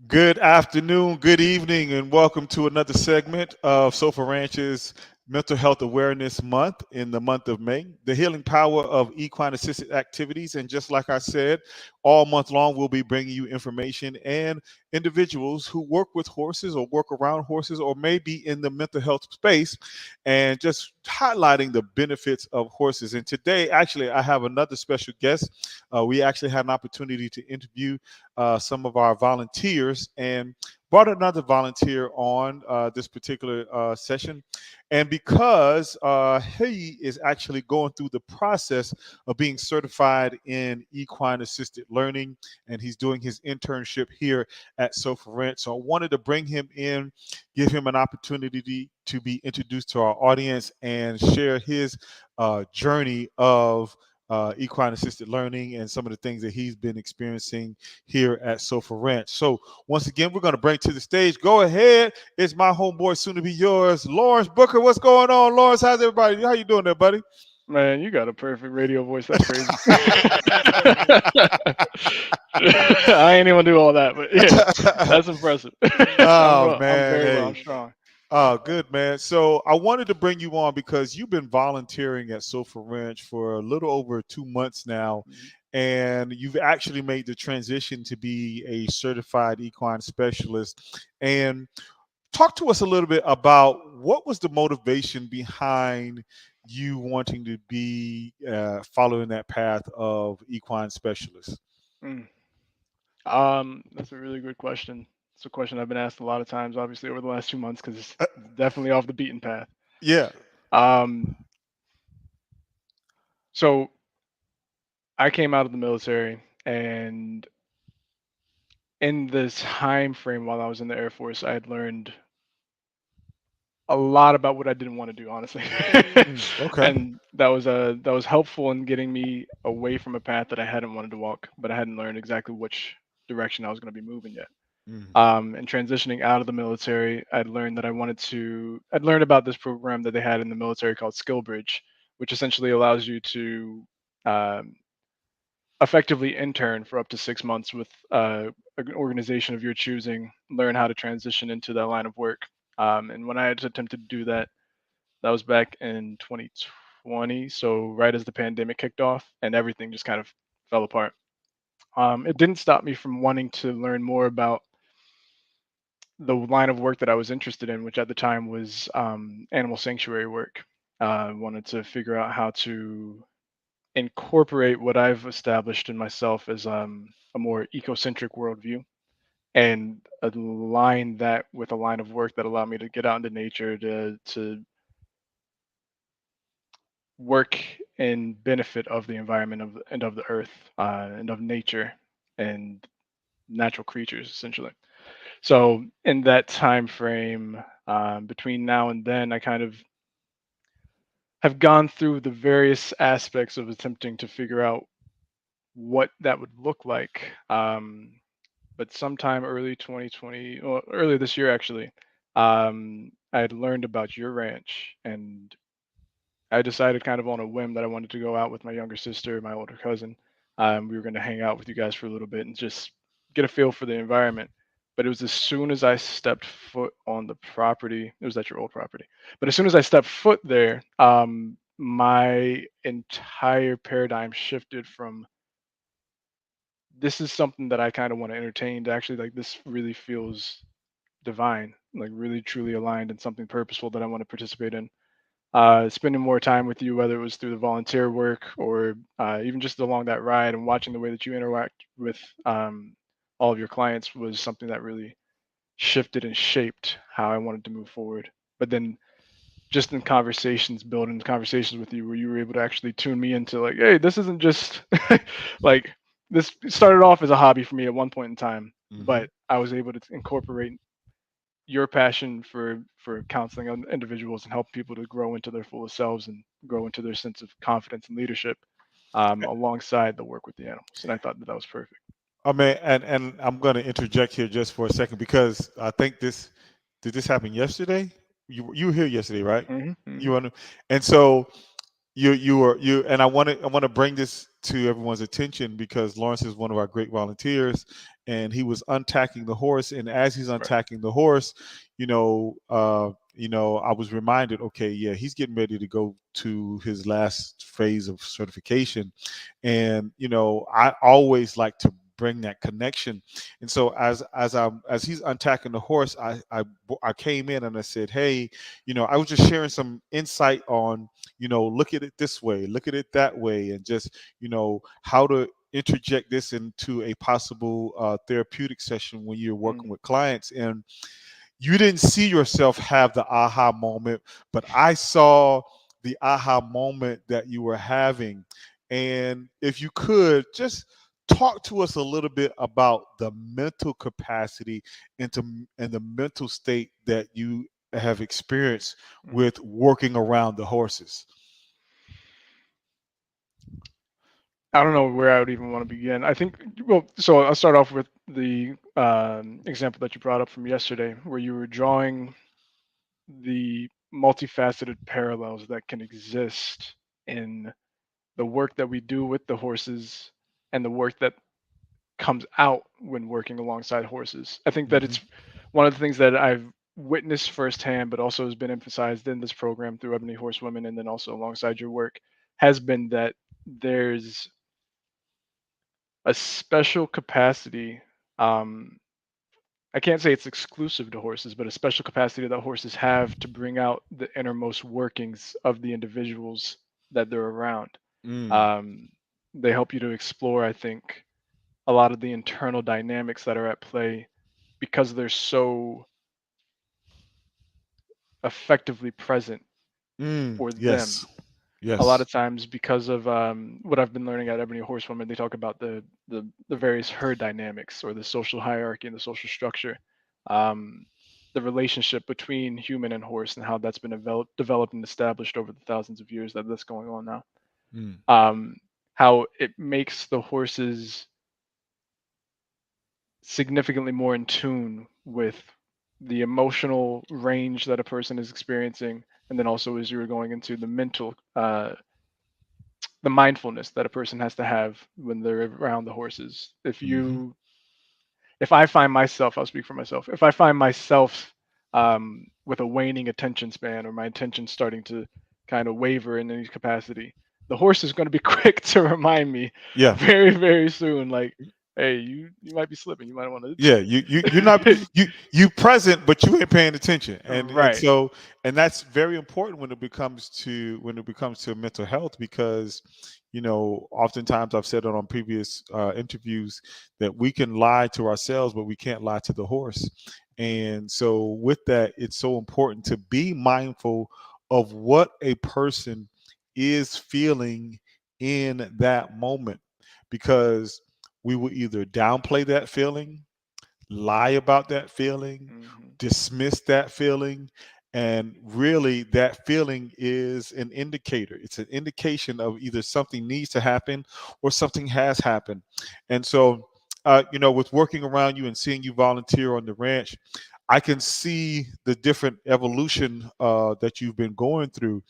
Good afternoon, good evening, and welcome to another segment of Sofa Ranch's Mental Health Awareness Month in the month of May. The healing power of equine assisted activities. And just like I said, all month long, we'll be bringing you information and individuals who work with horses or work around horses or maybe in the mental health space and just highlighting the benefits of horses. And today, actually, I have another special guest. We actually had an opportunity to interview some of our volunteers and brought another volunteer on this particular session. And because he is actually going through the process of being certified in equine assisted learning, and he's doing his internship here at Sofa Ranch. So I wanted to bring him in, give him an opportunity to be introduced to our audience and share his journey of equine assisted learning and some of the things that he's been experiencing here at Sofa Ranch. So once again, we're going to bring to the stage. Go ahead. It's my homeboy, soon to be yours, Lawrence Booker. What's going on, Lawrence? How's everybody? How you doing there, buddy? Man, you got a perfect radio voice. That's crazy. I ain't even do all that, but yeah, that's impressive. I'm Oh well. I'm man, very well. hey. I'm strong. Oh, good man. So I wanted to bring you on because you've been volunteering at Sofa Ranch for a little over 2 months now, Mhm. and you've actually made the transition to be a certified equine specialist. And talk to us a little bit about what was the motivation behind you wanting to be following that path of equine specialist. Mm. That's a really good question. It's a question I've been asked a lot of times, obviously over the last 2 months, because it's Uh, definitely off the beaten path. yeah. Um, so I came out of the military, and in this time frame while I was in the Air Force, I had learned a lot about what I didn't want to do, honestly. Okay. And that was helpful in getting me away from a path that I hadn't wanted to walk, but I hadn't learned exactly which direction I was going to be moving yet. Mm, And transitioning out of the military, I'd learned about this program that they had in the military called Skill Bridge, which essentially allows you to um, effectively intern for up to 6 months with an organization of your choosing, learn how to transition into that line of work. And when I had attempted to do that, that was back in 2020, so right as the pandemic kicked off and everything just kind of fell apart. It didn't stop me from wanting to learn more about the line of work that I was interested in, which at the time was animal sanctuary work. I wanted to figure out how to incorporate what I've established in myself as a more ecocentric worldview and align that with a line of work that allowed me to get out into nature to work in benefit of the environment and of the earth and of nature and natural creatures essentially. So in that time frame between now and then, I kind of have gone through the various aspects of attempting to figure out what that would look like. But sometime early 2020, or earlier this year actually, I had learned about your ranch, and I decided kind of on a whim that I wanted to go out with my younger sister, my older cousin. We were going to hang out with you guys for a little bit and just get a feel for the environment. But it was as soon as I stepped foot on the property, it was at your old property. But as soon as I stepped foot there, my entire paradigm shifted from this is something that I kind of want to entertain to actually like this really feels divine, like really truly aligned and something purposeful that I want to participate in. Spending more time with you, whether it was through the volunteer work or even just along that ride and watching the way that you interact with all of your clients was something that really shifted and shaped how I wanted to move forward. But then just in conversations, building conversations with you where you were able to actually tune me into like, hey, this isn't just like this started off as a hobby for me at one point in time, hmm but I was able to incorporate your passion for counseling individuals and help people to grow into their fullest selves and grow into their sense of confidence and leadership alongside the work with the animals. And I thought that that was perfect. I mean, and I'm going to interject here just for a second because I think this did this happen yesterday. You were here yesterday, right? Hmm. Hmm. You want to, and so you and I want to bring this to everyone's attention because Lawrence is one of our great volunteers, and he was untacking the horse, and as he's Right. untacking the horse, I was reminded, okay, yeah, he's getting ready to go to his last phase of certification, and I always like to bring that connection. And so as he's untacking the horse, I came in and I said, hey, I was just sharing some insight on, look at it this way, look at it that way, and just, how to interject this into a possible therapeutic session when you're working Mm. with clients. And you didn't see yourself have the aha moment, but I saw the aha moment that you were having. And if you could just talk to us a little bit about the mental capacity and the mental state that you have experienced Mhm. with working around the horses. I don't know where I would even want to begin. I think, well, so I'll start off with the example that you brought up from yesterday, where you were drawing the multifaceted parallels that can exist in the work that we do with the horses and the work that comes out when working alongside horses. I think that Hmm. it's one of the things that I've witnessed firsthand, but also has been emphasized in this program through Ebony Horsewomen and then also alongside your work, has been that there's a special capacity. Um, I can't say it's exclusive to horses, but a special capacity that horses have to bring out the innermost workings of the individuals that they're around. Mm, Um, they help you to explore, I think, a lot of the internal dynamics that are at play because they're so effectively present for yes, them. A lot yes. of times, because of what I've been learning at Ebony Horsewoman, they talk about the various herd dynamics or the social hierarchy and the social structure, um, the relationship between human and horse, and how that's been developed and established over the thousands of years that that's going on now. Mm, Um, how it makes the horses significantly more in tune with the emotional range that a person is experiencing, and then also as you were going into the mental, the mindfulness that a person has to have when they're around the horses. hmm. If I find myself, I'll speak for myself. If I find myself with a waning attention span or my attention starting to kind of waver in any capacity, the horse is going to be quick to remind me Yeah. very, very soon, like, hey, you might be slipping. You might want Yeah, you're not, to. you present, but you ain't paying attention, and Right. so, and that's very important when it becomes to mental health, because oftentimes I've said it on previous interviews that we can lie to ourselves, but we can't lie to the horse. And so with that, it's so important to be mindful of what a person is feeling in that moment, because we will either downplay that feeling, lie about that feeling, Hmm. dismiss that feeling. And really, that feeling is an indicator. It's an indication of either something needs to happen or something has happened. And so, with working around you and seeing you volunteer on the ranch, I can see the different evolution that you've been going through,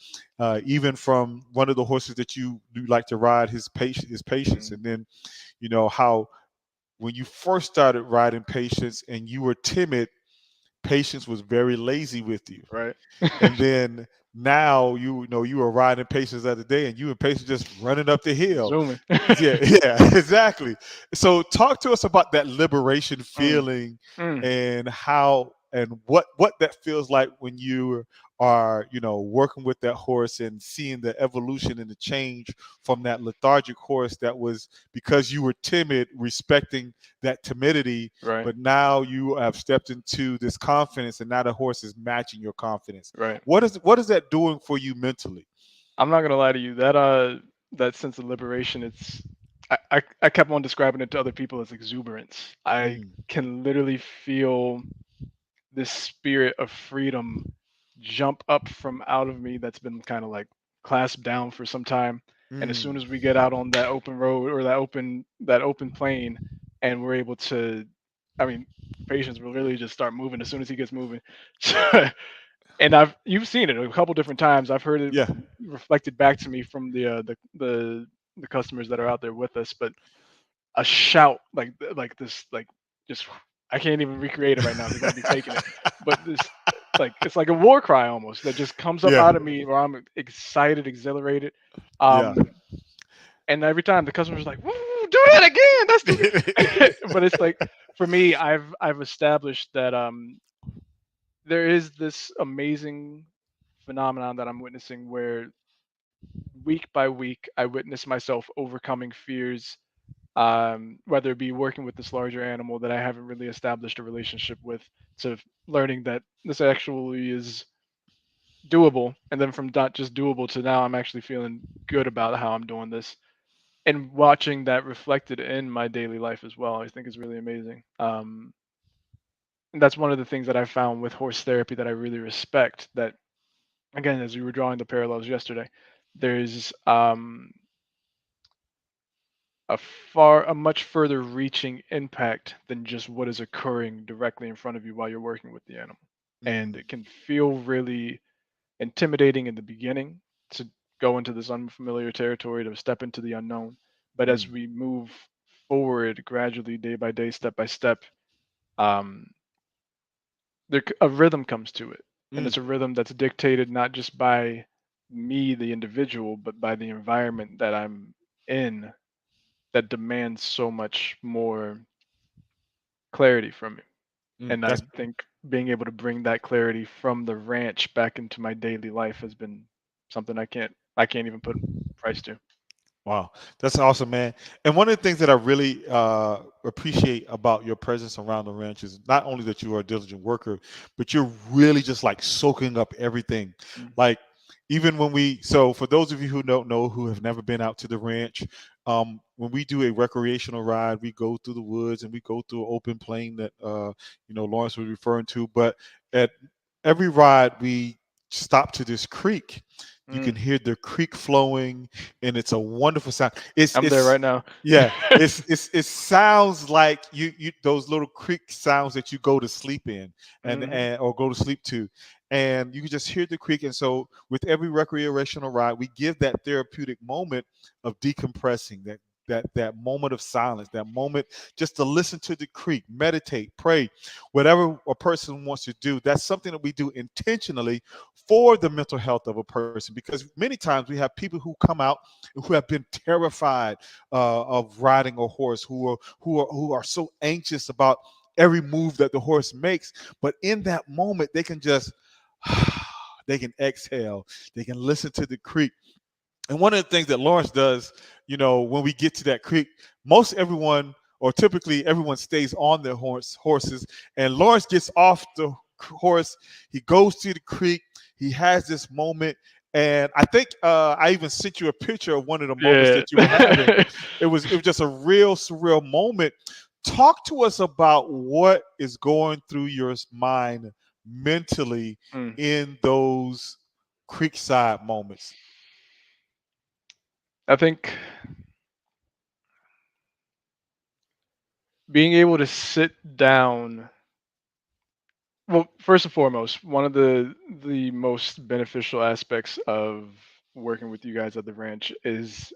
even from one of the horses that you do like to ride, his patience, Mm. and then how when you first started riding Patience and you were timid, Patience was very lazy with you. Right. And then now you were riding Patience the other day and you and Patience just running up the hill. Zooming. Yeah, yeah, exactly. So talk to us about that liberation Mm. feeling Mm. and how and what that feels like when you are, working with that horse and seeing the evolution and the change from that lethargic horse that was because you were timid, respecting that timidity, Right. but now you have stepped into this confidence and now the horse is matching your confidence. Right. What is that doing for you mentally? I'm not gonna lie to you. That sense of liberation, I kept on describing it to other people as exuberance. I Mm, can literally feel this spirit of freedom jump up from out of me that's been kind of like clasped down for some time. And as soon mm, as we get out on that open road or that open plane, and we're able to, I mean, patients will literally just start moving as soon as he gets moving. And you've seen it a couple different times. I've heard it Yeah. reflected back to me from the customers that are out there with us. But a shout like this, like, just, I can't even recreate it right now because I'd be faking it. But this, like, it's like a war cry almost that just comes up Yeah. out of me where I'm excited, exhilarated. Yeah. Um, and every time the customer's like, "Woo, do that again. That's too good." But it's like, for me, I've established that there is this amazing phenomenon that I'm witnessing where week by week I witness myself overcoming fears, whether it be working with this larger animal that I haven't really established a relationship with, to learning that this actually is doable, and then from not just doable to now I'm actually feeling good about how I'm doing this, and watching that reflected in my daily life as well. I think is really amazing. And that's one of the things that I found with horse therapy that I really respect. That, again, as we were drawing the parallels yesterday, there's a much further reaching impact than just what is occurring directly in front of you while you're working with the animal. And Mm, it can feel really intimidating in the beginning to go into this unfamiliar territory, to step into the unknown. But as mm, we move forward gradually, day by day, step by step, um, a rhythm comes to it. And mm, it's a rhythm that's dictated not just by me, the individual, but by the environment that I'm in, that demands so much more clarity from me. mm. And I That's think being able to bring that clarity from the ranch back into my daily life has been something I can't even put price to. wow, that's awesome, man. And one of the things that I really appreciate about your presence around the ranch is not only that you are a diligent worker, but you're really just like soaking up everything. Mm, Like, even when so for those of you who don't know, who have never been out to the ranch, when we do a recreational ride, we go through the woods and we go through an open plain that Lawrence was referring to. But at every ride, we stop to this creek. You can mm, hear the creek flowing, and it's a wonderful sound. I'm there right now. Yeah, it sounds like you those little creek sounds that you go to sleep in, Hmm. and or go to sleep to, and you can just hear the creek. And so with every recreational ride, we give that therapeutic moment of decompressing, that moment of silence, that moment just to listen to the creek, meditate, pray, whatever a person wants to do. That's something that we do intentionally for the mental health of a person, because many times we have people who come out who have been terrified of riding a horse, who are so anxious about every move that the horse makes. But in that moment, they can just they can exhale, they can listen to the creek. And one of the things that Lawrence does, when we get to that creek, most everyone, or typically everyone, stays on their horses, and Lawrence gets off the horse. He goes to the creek. He has this moment, and I think I even sent you a picture of one of the moments Yeah. that you were having. It was just a real surreal moment. Talk to us about what is going through your mind mentally Mm. in those creekside moments. I think being able to sit down. Well, first and foremost, one of the most beneficial aspects of working with you guys at the ranch is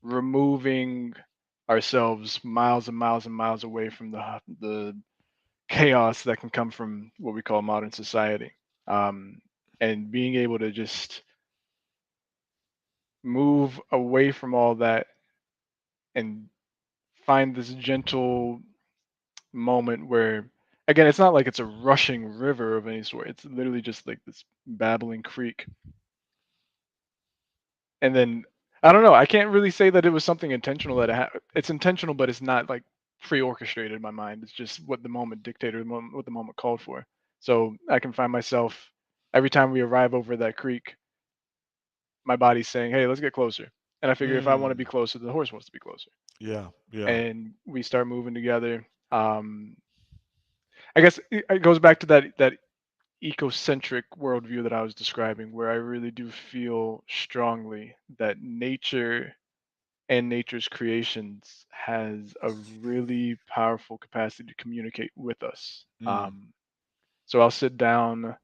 removing ourselves miles and miles and miles away from the chaos that can come from what we call modern society, um, and being able to just move away from all that and find this gentle moment where, again, it's not like it's a rushing river of any sort. It's literally just like this babbling creek. And then, I don't know, I can't really say that it was something intentional that it's intentional, but it's not like pre-orchestrated in my mind. It's just what the moment dictated, what the moment called for. So I can find myself, every time we arrive over that creek, my body's saying, "Hey, let's get closer." And I figure if I want to Mm, be closer, the horse wants to be closer, yeah, yeah. and we start moving together. I guess it goes back to that ecocentric worldview that I was describing, where I really do feel strongly that nature and nature's creations has a really powerful capacity to communicate with us. Mm, So I'll sit down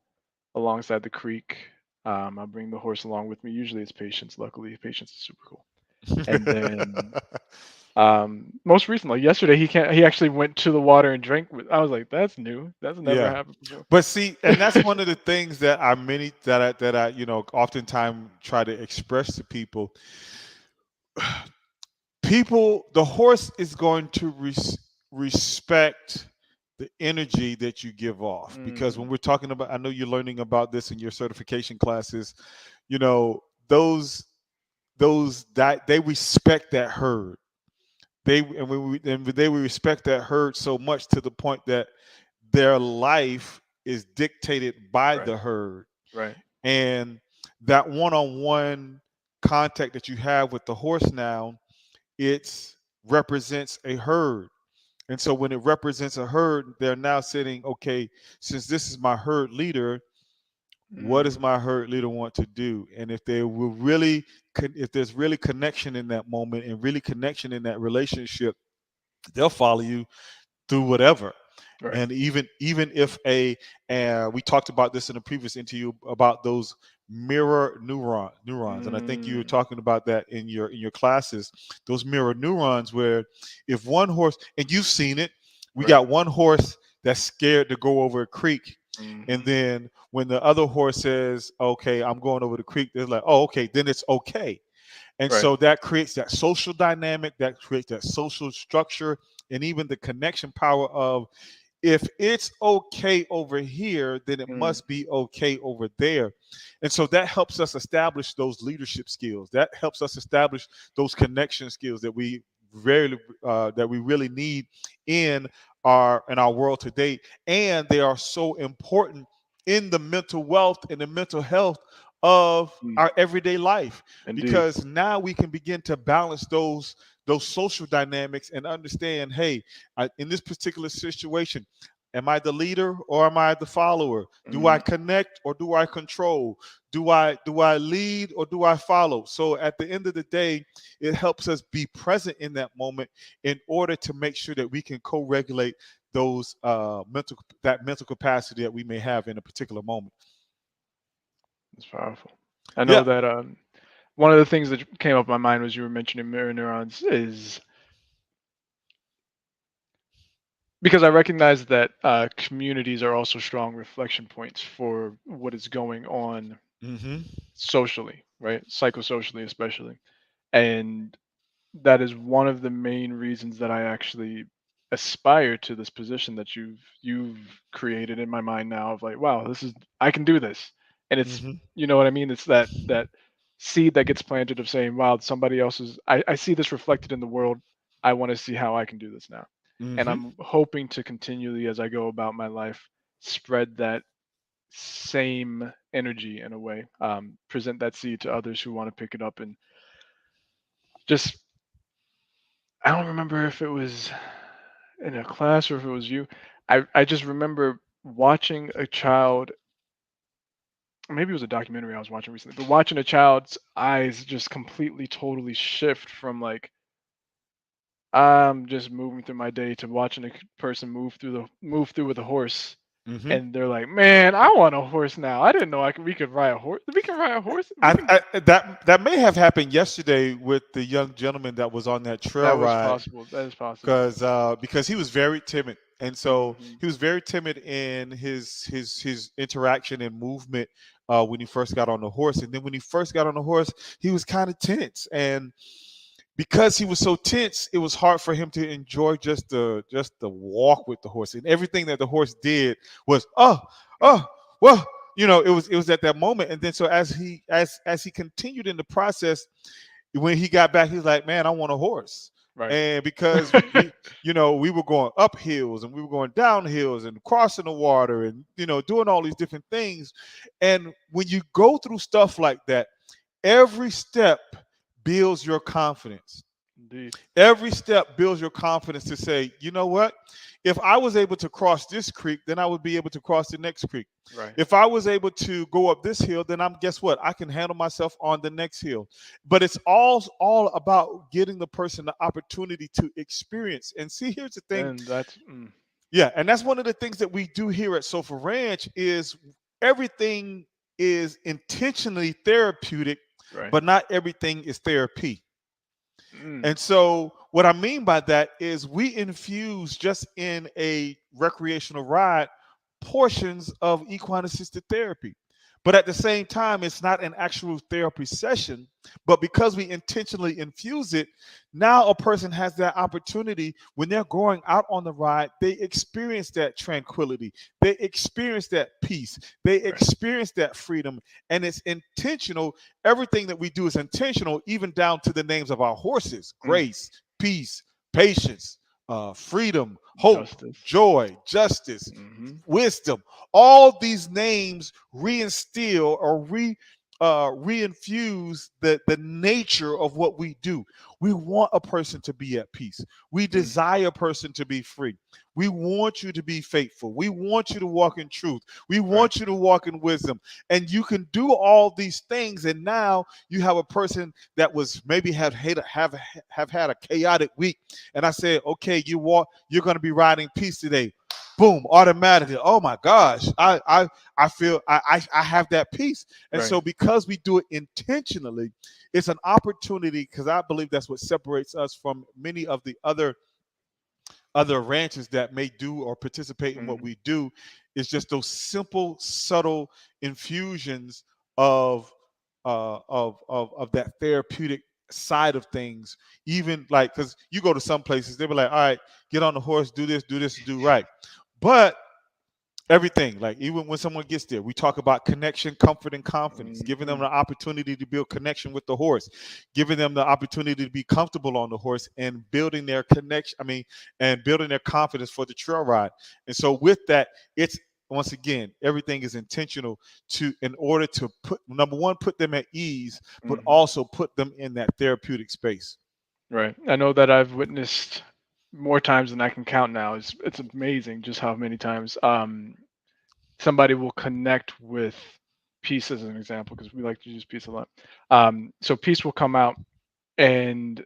alongside the creek. I'll bring the horse along with me. Usually it's Patience. Luckily, Patience is super cool. And then most recently, yesterday, he actually went to the water and drank with. I was like, that's new. That's never Yeah. happened before. But see, and that's one of the things that I many that I oftentimes try to express to people. People, the horse is going to respect the energy that you give off, because when Mm, we're talking about, I know you're learning about this in your certification classes, you know, those that they respect that herd. They will respect that herd so much to the point that their life is dictated by right, the herd. right. And that one-on-one contact that you have with the horse now, it represents a herd. And so when it represents a herd, they're now saying, okay, since this is my herd leader, what does Mm, my herd leader want to do? And if they will really, if there's really connection in that moment and really connection in that relationship, they'll follow you through whatever. right. And even if we talked about this in a previous interview about those mirror neurons, and I think you were Mm, talking about that in your classes, those mirror neurons, where if one horse, and you've seen it, we right. got one horse that's scared to go over a creek, and Hmm. then when the other horse says, okay, I'm going over the creek, they're like, oh, okay, then it's okay. And Right. so that creates that social dynamic, that creates that social structure, and even the connection power of, if it's okay over here, then it Mm, must be okay over there. And so that helps us establish those leadership skills. That helps us establish those connection skills that we really need in our world today. And they are so important in the mental wealth and the mental health of mm, our everyday life, indeed. because now we can begin to balance those social dynamics and understand, hey, in this particular situation, am I the leader or am I the follower? Do I Mm, connect or do I control? Do I lead or do I follow? So at the end of the day, it helps us be present in that moment in order to make sure that we can co-regulate those mental capacity that we may have in a particular moment. that's powerful. I know Yeah. that one of the things that came up in my mind was you were mentioning mirror neurons is because I recognize that communities are also strong reflection points for what is going on Mm-hmm. socially, right? Psychosocially, especially. And that is one of the main reasons that I actually aspire to this position that you've created in my mind now of like, wow, this is I can do this. And it's Mm-hmm. you know what I mean? It's that seed that gets planted of saying, wow, somebody else is I see this reflected in the world. I want to see how I can do this now. And Mm-hmm. I'm hoping to continually as I go about my life spread that same energy in a way, present that seed to others who want to pick it up and just I don't remember if it was in a class or if it was you. I just remember watching a child, maybe it was a documentary I was watching recently, but watching a child's eyes just completely totally shift from like I'm just moving through my day to watching a person move through with a horse. Mm-hmm. And they're like, "Man, I want a horse now. I didn't know we could ride a horse. We can ride a horse. We can." That may have happened yesterday with the young gentleman that was on that trail That was ride, possible. That is possible. because he was very timid, and so Hmm. he was very timid in his interaction and movement when he first got on the horse, and then when he first got on the horse, he was kind of tense, and because he was so tense, it was hard for him to enjoy just the walk with the horse, and everything that the horse did was oh well, it was at that moment. And then so as he continued in the process, when he got back, he's like, man, I want a horse. Right. And because we were going up hills and we were going down hills and crossing the water and doing all these different things. And when you go through stuff like that, every step builds your confidence. Indeed. Every step builds your confidence to say, you know what? If I was able to cross this creek, then I would be able to cross the next creek. Right. If I was able to go up this hill, then guess what? I can handle myself on the next hill. But it's all about getting the person the opportunity to experience. And see, here's the thing. And that's Yeah, and that's one of the things that we do here at Sofa Ranch is everything is intentionally therapeutic, Right. but not everything is therapy. Mm. And so, what I mean by that is we infuse just in a recreational ride portions of equine assisted therapy. But at the same time, it's not an actual therapy session. But because we intentionally infuse it, now a person has that opportunity when they're going out on the ride, they experience that tranquility, they experience that peace, they Right. experience that freedom. And it's intentional. Everything that we do is intentional, even down to the names of our horses: Mm. grace, peace, patience, freedom, hope, Justice. joy, justice, Hmm. wisdom. All these names reinstill or reinfuse the nature of what we do. We want a person to be at peace. We Mm. desire a person to be free. We want you to be faithful. We want you to walk in truth. We Right. want you to walk in wisdom. And you can do all these things. And now you have a person that was maybe have had a chaotic week. And I said, okay, you're going to be riding peace today. Boom, automatically. Oh my gosh, I feel I have that peace. And Right. so because we do it intentionally, it's an opportunity, because I believe that's what separates us from many of the other ranches that may do or participate in what Hmm. we do, is just those simple, subtle infusions of of that therapeutic side of things. Even like, because you go to some places, they be like, all right, get on the horse, do this, do right. But everything, like even when someone gets there, we talk about connection, comfort, and confidence, giving them Hmm. the opportunity to build connection with the horse, giving them the opportunity to be comfortable on the horse, and building their connection, and building their confidence for the trail ride. And so with that, it's, once again, everything is intentional, to in order to put, number one, put them at ease, but Hmm. also put them in that therapeutic space. Right. I know that I've witnessed more times than I can count now. It's amazing just how many times somebody will connect with Peace as an example, because we like to use Peace a lot. So Peace will come out, and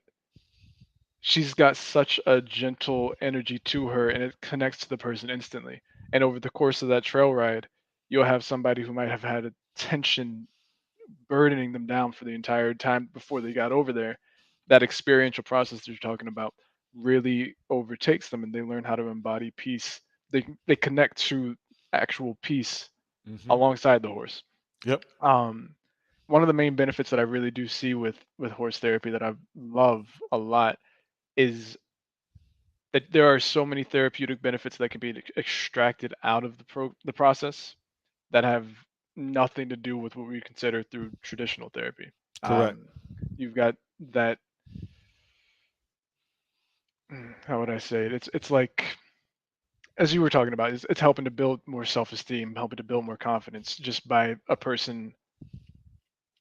she's got such a gentle energy to her, and it connects to the person instantly. And over the course of that trail ride, you'll have somebody who might have had a tension burdening them down for the entire time before they got over there. That experiential process that you're talking about really overtakes them, and they learn how to embody peace. They connect to actual peace Hmm. alongside the horse. Yep. Um, One of the main benefits that I really do see with horse therapy that I love a lot is that there are so many therapeutic benefits that can be extracted out of the process that have nothing to do with what we consider through traditional therapy. Correct. Um, you've got that. How would I say it? It's like, as you were talking about, it's helping to build more self-esteem, helping to build more confidence just by a person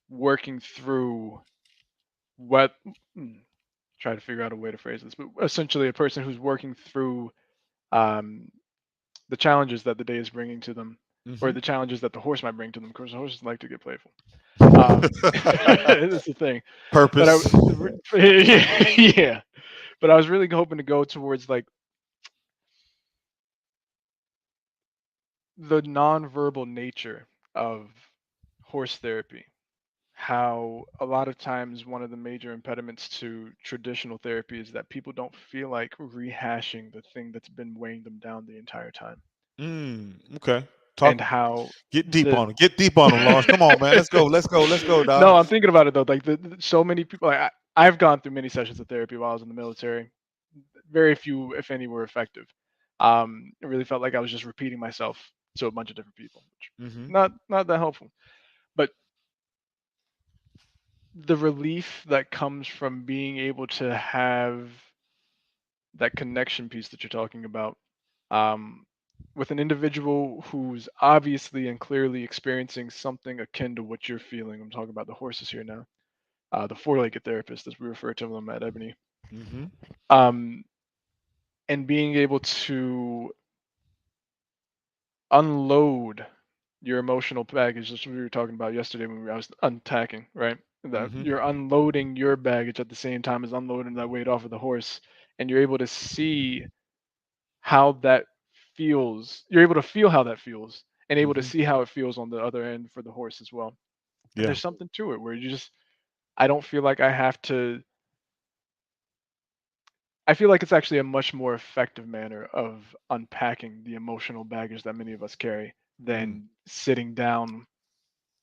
working through what. mm, Try to figure out a way to phrase this, but essentially a person who's working through um, the challenges that the day is bringing to them, or Hmm. the challenges that the horse might bring to them. Of course, horses like to get playful. That's the thing. But Purpose. yeah, but I was really hoping to go towards like the nonverbal nature of horse therapy. How a lot of times one of the major impediments to traditional therapy is that people don't feel like rehashing the thing that's been weighing them down the entire time. Okay. And Talk. how Get deep the on it. Get deep on them, Lawrence. Come on, man. Let's go. Let's go. Let's go, dog. no, I'm thinking about it though. Like so many people, like I've gone through many sessions of therapy while I was in the military. Very few, if any, were effective. It really felt like I was just repeating myself to a bunch of different people, which Hmm. not that helpful. But the relief that comes from being able to have that connection piece that you're talking about, um, with an individual who's obviously and clearly experiencing something akin to what you're feeling. I'm talking about the horses here now, the four-legged therapist, as we refer to them at Ebony, Hmm. um, and being able to unload your emotional baggage. That's what we were talking about yesterday when I was unpacking, right? That Hmm. you're unloading your baggage at the same time as unloading that weight off of the horse, and you're able to see how that feels. You're able to feel how that feels, and able to Hmm. see how it feels on the other end for the horse as well. And Yeah. there's something to it where you just I don't feel like I have to I feel like it's actually a much more effective manner of unpacking the emotional baggage that many of us carry Mm. than sitting down,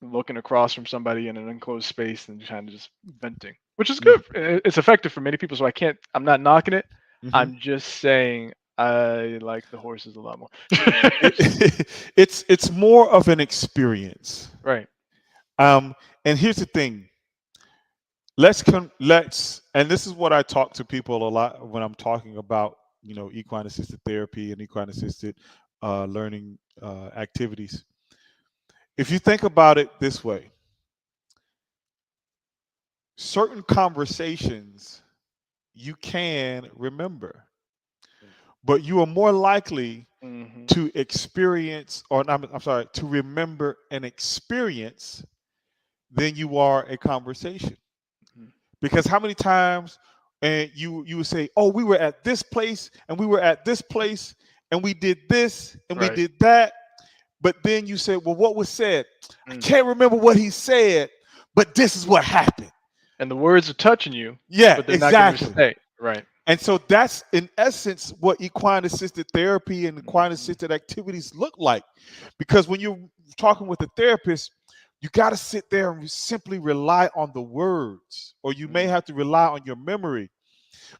looking across from somebody in an enclosed space and kind of just venting, which is Mm. good. It's effective for many people, so I'm not knocking it. Hmm. I'm just saying I like the horses a lot more. It's more of an experience. Right. Um, and here's the thing. Let's and this is what I talk to people a lot when I'm talking about, equine assisted therapy and equine assisted learning activities. If you think about it this way, certain conversations you can remember, but you are more likely Hmm. to experience, or I'm sorry, to remember an experience than you are a conversation. Because how many times and you would say, "Oh, we were at this place and we were at this place and we did this and we Right. did that," but then you say, "Well, what was said? I Mm. can't remember what he said, but this is what happened." And the words are touching you, Yeah, but they're not going to exactly. stay. Right. And so that's in essence what equine assisted therapy and equine Hmm. assisted activities look like. Because when you're talking with a therapist, you got to sit there and simply rely on the words, or you may Mm. have to rely on your memory.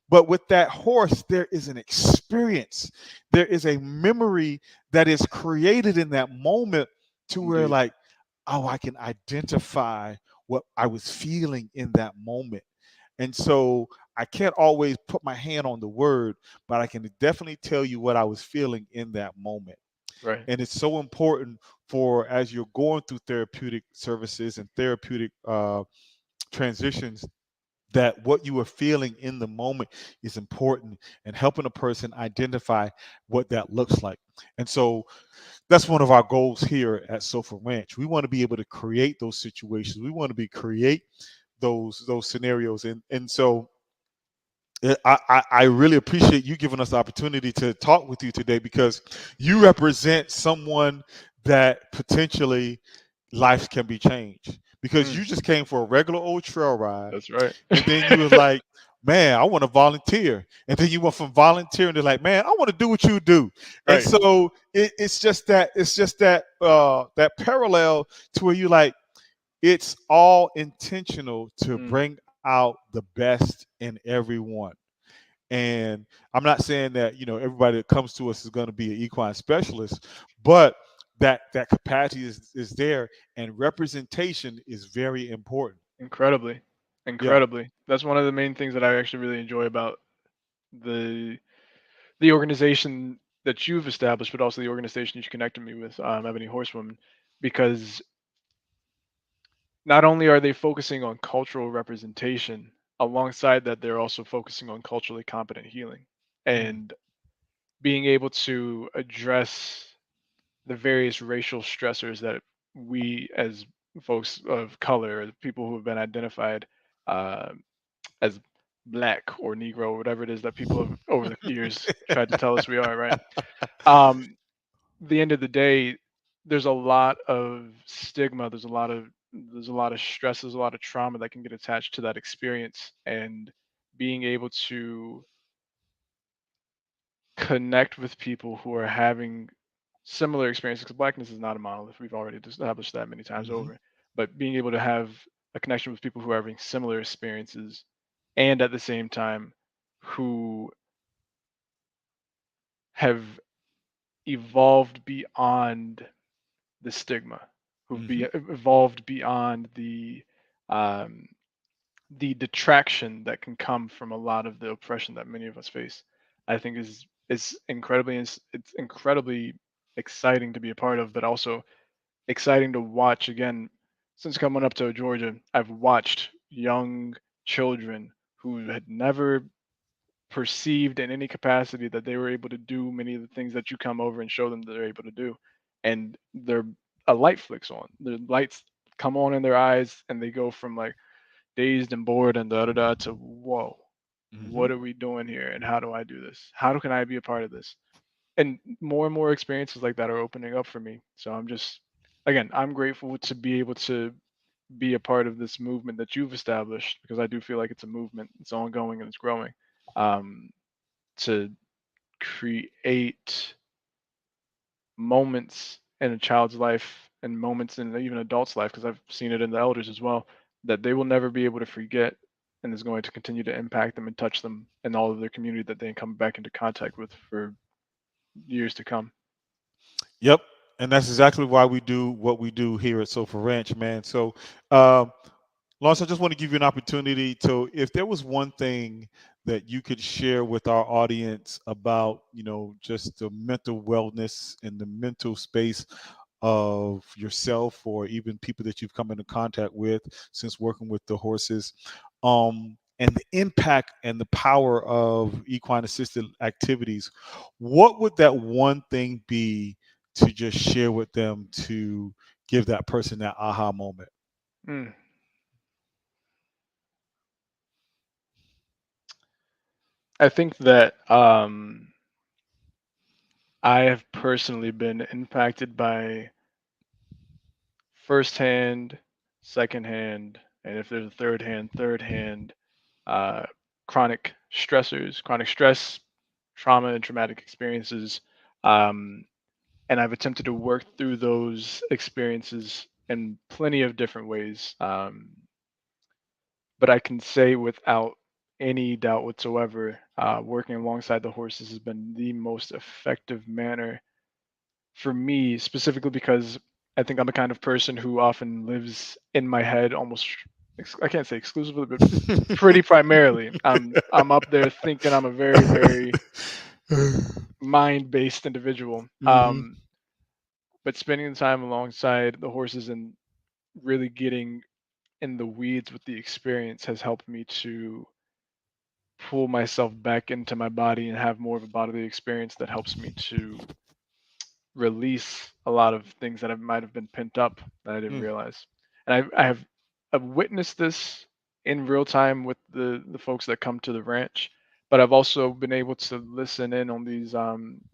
But with that horse, there is an experience, there is a memory that is created in that moment to where, Indeed. like, oh, I can identify what I was feeling in that moment. And so I can't always put my hand on the word, but I can definitely tell you what I was feeling in that moment. Right. And it's so important for as you're going through therapeutic services and therapeutic transitions, that what you are feeling in the moment is important and helping a person identify what that looks like. And so that's one of our goals here at Sofa Ranch. We want to be able to create those situations. We want to be create those scenarios. And so I really appreciate you giving us the opportunity to talk with you today, because you represent someone that potentially life can be changed, because Mm. you just came for a regular old trail ride That's right. and then you was like, man, I want to volunteer. And then you went from volunteering to like, man, I want to do what you do. And Right. so it's just that parallel to where you like, it's all intentional to Mm. bring out the best in everyone. And I'm not saying that, everybody that comes to us is going to be an equine specialist, but that capacity is there, and representation is very important. Incredibly. Yeah. Incredibly. That's one of the main things that I actually really enjoy about the the organization that you've established, but also the organization that you connected me with, Ebony Horsewoman, because not only are they focusing on cultural representation, alongside that, they're also focusing on culturally competent healing Mm. and being able to address the various racial stressors that we, as folks of color, as people who have been identified uh, as black or Negro, or whatever it is that people have over the years tried to tell us we are, right? Um, the end of the day, there's a lot of stigma. There's a lot of stress. There's a lot of trauma that can get attached to that experience, and being able to connect with people who are having similar experiences. Because blackness is not a monolith. We've already established that many times Hmm. over. But being able to have a connection with people who are having similar experiences, and at the same time, who have evolved beyond the stigma, Hmm. evolved beyond um, the detraction that can come from a lot of the oppression that many of us face. I think it's incredibly exciting to be a part of, but also exciting to watch again. Since coming up to Georgia, I've watched young children who had never perceived in any capacity that they were able to do many of the things that you come over and show them that they're able to do. And they're a light flicks on. The lights come on in their eyes and they go from like dazed and bored and da da da to whoa, Hmm. what are we doing here and how do I do this? How can I be a part of this? and more experiences like that are opening up for me. So I'm just, again, I'm grateful to be able to be a part of this movement that you've established, because I do feel like it's a movement. It's ongoing and it's growing. Um, to create moments in a child's life and moments in even adults' life, because I've seen it in the elders as well, that they will never be able to forget, and is going to continue to impact them and touch them and all of their community that they come back into contact with for years to come. Yep. And that's exactly why we do what we do here at Sofa Ranch, man. So, um, Lawrence, I just want to give you an opportunity to, if there was one thing that you could share with our audience about, just the mental wellness and the mental space of yourself or even people that you've come into contact with since working with the horses, and the impact and the power of equine assisted activities, what would that one thing be to just share with them to give that person that aha moment? Mm. I think that I have personally been impacted by firsthand, secondhand, and if there's a third hand, uh, chronic stressors, chronic stress, trauma, and traumatic experiences. Um, and I've attempted to work through those experiences in plenty of different ways. But I can say without any doubt whatsoever, working alongside the horses has been the most effective manner for me, specifically because I think I'm the kind of person who often lives in my head almost, I can't say exclusively, but pretty primarily. I'm up there thinking I'm a very mind-based individual. Hmm. But spending the time alongside the horses and really getting in the weeds with the experience has helped me to pull myself back into my body and have more of a bodily experience that helps me to release a lot of things that might have been pent up that I didn't realize. And I've witnessed this in real time with the folks that come to the ranch, but I've also been able to listen in on these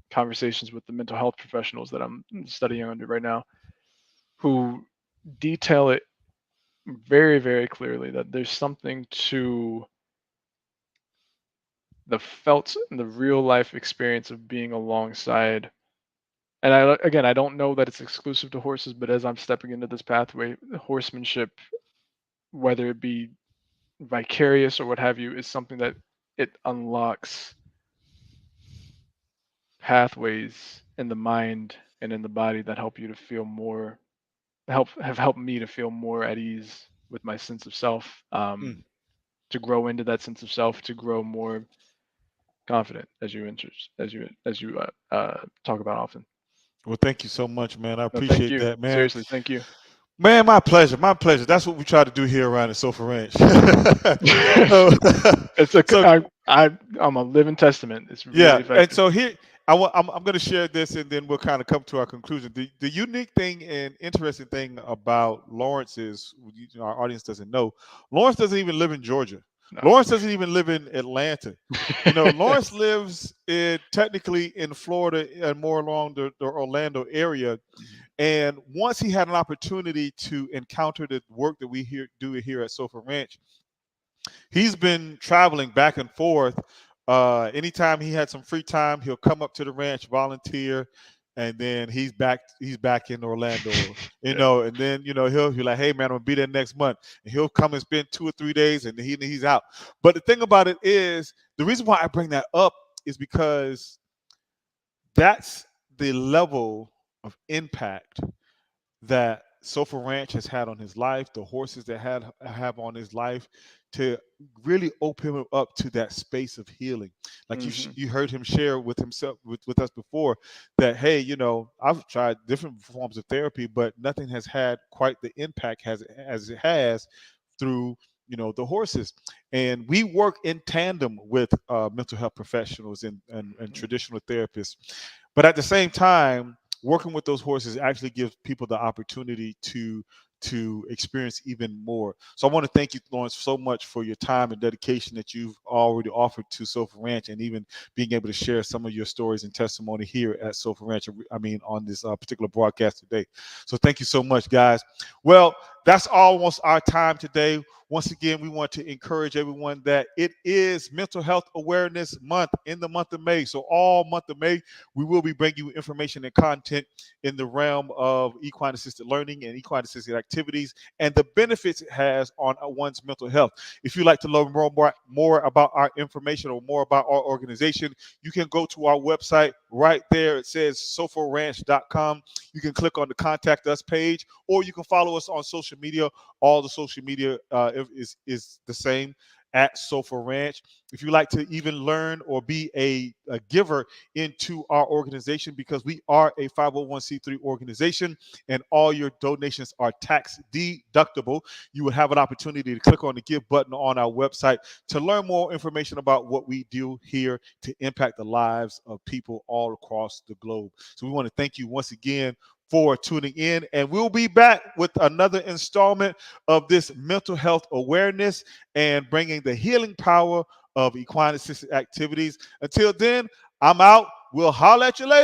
conversations with the mental health professionals that I'm studying under right now, who detail it very clearly that there's something to the felt and the real life experience of being alongside. And again, I don't know that it's exclusive to horses, but as I'm stepping into this pathway, horsemanship, whether it be vicarious or what have you, is something that it unlocks pathways in the mind and in the body that help you to feel more, have helped me to feel more at ease with my sense of self, to grow into that sense of self, to grow more confident, as you talk about often. Well, thank you so much, man. I No, thank appreciate you. that, man. Seriously, thank you. Man, my pleasure. My pleasure. That's what we try to do here around the Sofa Ranch. so, It's a so I'm a living testament. It's really yeah, and effective. so here I'm going to share this, and then we'll kind of come to our conclusion. The unique thing and interesting thing about Lawrence is, our audience doesn't know, Lawrence doesn't even live in Georgia. No. Lawrence doesn't even live in Atlanta. Lawrence lives technically in Florida and more along the Orlando area. And once he had an opportunity to encounter the work that we do here at Sofa Ranch, he's been traveling back and forth. Anytime he had some free time, he'll come up to the ranch, volunteer, and then he's back. He's back in Orlando, Yeah. and then he'll be like, "Hey man, I'm gonna be there next month," and he'll come and spend 2 or 3 days, and he's out. But the thing about it is, the reason why I bring that up is because that's the level of impact that Sofa Ranch has had on his life, the horses that have on his life, to really open him up to that space of healing. Like Hmm. you heard him share with himself with us before that, hey, I've tried different forms of therapy, but nothing has had quite the impact as it has through the horses. And we work in tandem with mental health professionals and traditional therapists, but at the same time, working with those horses actually gives people the opportunity to to experience even more. So I want to thank you, Lawrence, so much for your time and dedication that you've already offered to Sofa Ranch, and even being able to share some of your stories and testimony here at Sofa Ranch. I mean, on this particular broadcast today. So thank you so much, guys. Well, that's almost our time today. Once again, we want to encourage everyone that it is Mental Health Awareness Month in the month of May. So all month of May, we will be bringing you information and content in the realm of equine assisted learning and equine assisted activities and the benefits it has on one's mental health. If you'd like to learn more about our information or more about our organization, you can go to our website right there. It says sofaranch.com. You can click on the contact us page, or you can follow us on social media. All the social media is the same at Sofa Ranch. If you like to even learn or be a giver into our organization, because we are a 501c3 organization and all your donations are tax deductible, you will have an opportunity to click on the give button on our website to learn more information about what we do here to impact the lives of people all across the globe. So we want to thank you once again for tuning in, and we'll be back with another installment of this mental health awareness and bringing the healing power of equine assisted activities. Until then, I'm out. We'll holler at you later.